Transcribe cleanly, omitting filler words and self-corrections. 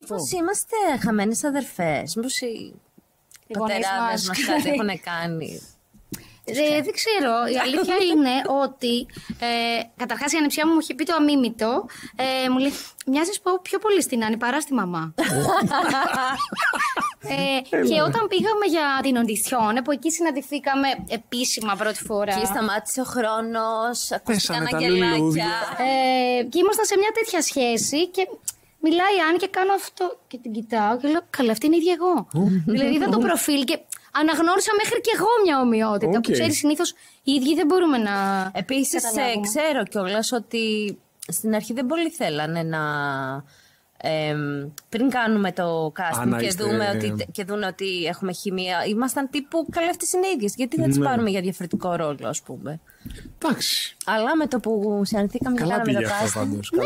Πώς είμαστε χαμένες αδερφές? Μήπως οι πατεράδες μας κάτι έχουν κάνει? Δεν ξέρω. Η αλήθεια είναι ότι καταρχάς η ανεψιά μου είχε πει το αμίμητο. Μου λέει, μοιάζεις πιο πολύ στην Άννη παρά στη μαμά. Και όταν πήγαμε για την οντισιόν, που εκεί συναντηθήκαμε επίσημα πρώτη φορά. Και σταμάτησε ο χρόνος, ακούστηκαν αγγελάκια. Και ήμασταν σε μια τέτοια σχέση και μιλάει η Άννη και κάνω αυτό και την κοιτάω και λέω, καλά, αυτή είναι η ίδια εγώ. Δηλαδή είδα το προφίλ και αναγνώρισα μέχρι και εγώ μια ομοιότητα που ξέρει συνήθως οι ίδιοι δεν μπορούμε να. Επίσης, ξέρω κιόλας ότι στην αρχή δεν πολύ θέλανε να. Πριν κάνουμε το casting και δούμε ότι έχουμε χημεία, ήμασταν τύπου καλά, αυτές είναι ίδιες. Γιατί δεν τις πάρουμε για διαφορετικό ρόλο, ας πούμε. Εντάξει. Αλλά με το που συναντηθήκαμε και κάναμε το casting. Ναι.